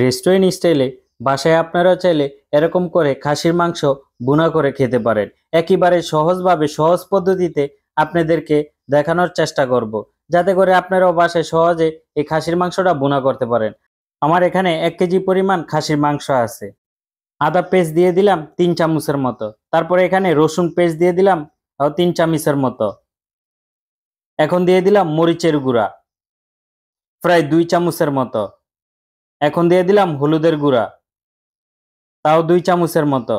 Restaurant স্টাইলে বাসায় আপনারা চাইলে এরকম করে খাসির মাংস ভুনা করে খেতে পারেন। একেবারে সহজভাবে সহজ পদ্ধতিতে আপনাদেরকে দেখানোর চেষ্টা করব, যাতে করে আপনারাও বাসায় সহজে এই খাসির মাংসটা ভুনা করতে পারেন। আমার এখানে 1 কেজি পরিমাণ খাসির মাংস আছে। আদা পেস্ট দিয়ে দিলাম 3 চামচের মতো। তারপরে এখানে রসুন পেস্ট দিয়ে দিলাম 3 চামচের মতো। এখন দিয়ে দিলাম মরিচের গুঁড়া প্রায় 2 চামচের মতো। এখন দিয়ে দিলাম হলুদের গুঁড়া, তাও 2 চামচের মতো।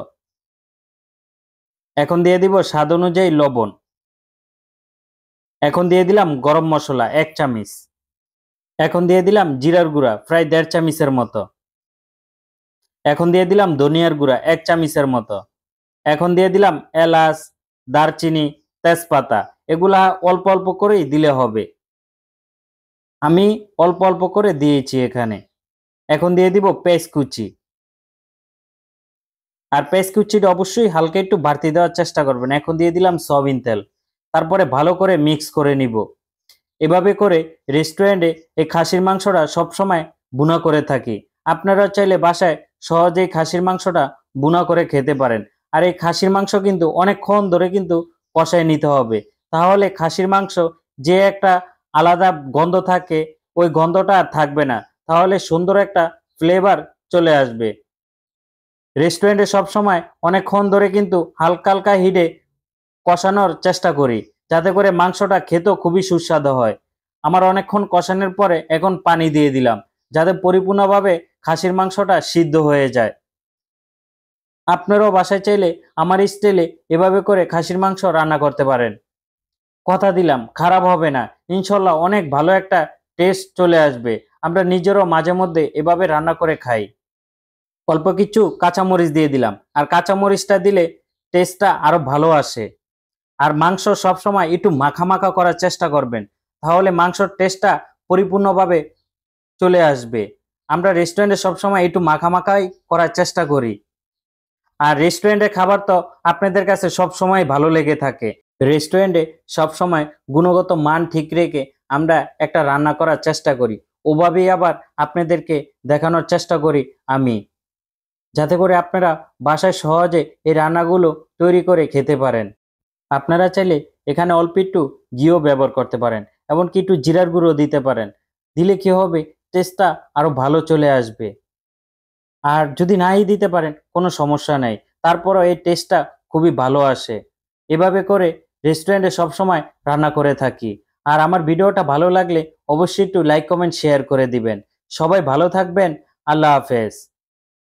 এখন দিয়ে দিব স্বাদ অনুযায়ী লবণ। এখন দিয়ে দিলাম গরম মসলা 1 চামচ। এখন দিয়ে দিলাম জিরার গুঁড়া প্রায় 1.5 চামচের মতো। এখন দিয়ে দিলাম ধনিয়ার গুঁড়া 1 চামচের মতো। এখন দিয়ে দিলাম এলাচ, দারচিনি, তেজপাতা। এগুলা অল্প অল্প করেই দিলে হবে। আমি অল্প অল্প করে দিয়েছি এখানে। এখন দিয়ে দিব পেঁয়াজ কুচি। আর পেঁয়াজ কুচিটা অবশ্যই হালকা একটু বাড়তি দেওয়ার চেষ্টা করবেন। এখন দিয়ে দিলাম সয়াবিন তেল। তারপরে ভালো করে মিক্স করে নিব। এভাবে করে রেস্টুরেন্টে এই খাসির মাংসটা সবসময় ভুনা করে থাকি। আপনারা চাইলে বাসায় সহজেই খাসির মাংসটা ভুনা করে খেতে পারেন। আর এই খাসির মাংস কিন্তু অনেকক্ষণ ধরে কিন্তু কষায় নিতে হবে। তাহলে খাসির মাংস যে একটা আলাদা গন্ধ থাকে, ওই গন্ধটা আর থাকবে না। তাহলে সুন্দর একটা ফ্লেভার চলে আসবে। রেস্টুরেন্টে সবসময় অনেকক্ষণ ধরে কিন্তু হালকা হালকা হিটে কষানোর চেষ্টা করি, যাতে করে মাংসটা খেতেও খুবই সুস্বাদু হয়। আমার অনেকক্ষণ কষানোর পরে এখন পানি দিয়ে দিলাম, যাতে পরিপূর্ণভাবে খাসির মাংসটা সিদ্ধ হয়ে যায়। আপনারাও বাসায় চাইলে আমার স্টাইলে এভাবে করে খাসির মাংস রান্না করতে পারেন। কথা দিলাম খারাপ হবে না, ইনশাল্লাহ অনেক ভালো একটা টেস্ট চলে আসবে। আমরা নিজেরও মাঝে মধ্যে এভাবে রান্না করে খাই। অল্প কিছু কাঁচামরিচ দিয়ে দিলাম, আর কাঁচামরিচটা দিলে টেস্টটা আরো ভালো আসে। আর মাংস সবসময় একটু মাখা মাখা করার চেষ্টা করবেন, তাহলে মাংসর টেস্টটা পরিপূর্ণভাবে চলে আসবে। আমরা রেস্টুরেন্টে সবসময় একটু মাখা মাখাই করার চেষ্টা করি। আর রেস্টুরেন্টের খাবার তো আপনাদের কাছে সবসময় ভালো লেগে থাকে। রেস্টুরেন্টে সবসময় গুণগত মান ঠিক রেখে আমরা একটা রান্না করার চেষ্টা করি। ওভাবেই আবার আপনাদেরকে দেখানোর চেষ্টা করি আমি, যাতে করে আপনারা বাসায় সহজে এই রান্নাগুলো তৈরি করে খেতে পারেন। আপনারা চাইলে এখানে অল্প একটু ঘিও ব্যবহার করতে পারেন, এমনকি একটু জিরার গুঁড়ো দিতে পারেন। দিলে কি হবে, টেস্টটা আরো ভালো চলে আসবে। আর যদি নাই দিতে পারেন কোনো সমস্যা নাই, তারপরও এই টেস্টটা খুবই ভালো আসে। এভাবে করে রেস্টুরেন্টে সবসময় রান্না করে থাকি। আর আমার ভিডিওটা ভালো লাগলে অবশ্যই একটু লাইক কমেন্ট শেয়ার করে দিবেন। সবাই ভালো থাকবেন। আল্লাহ হাফেজ।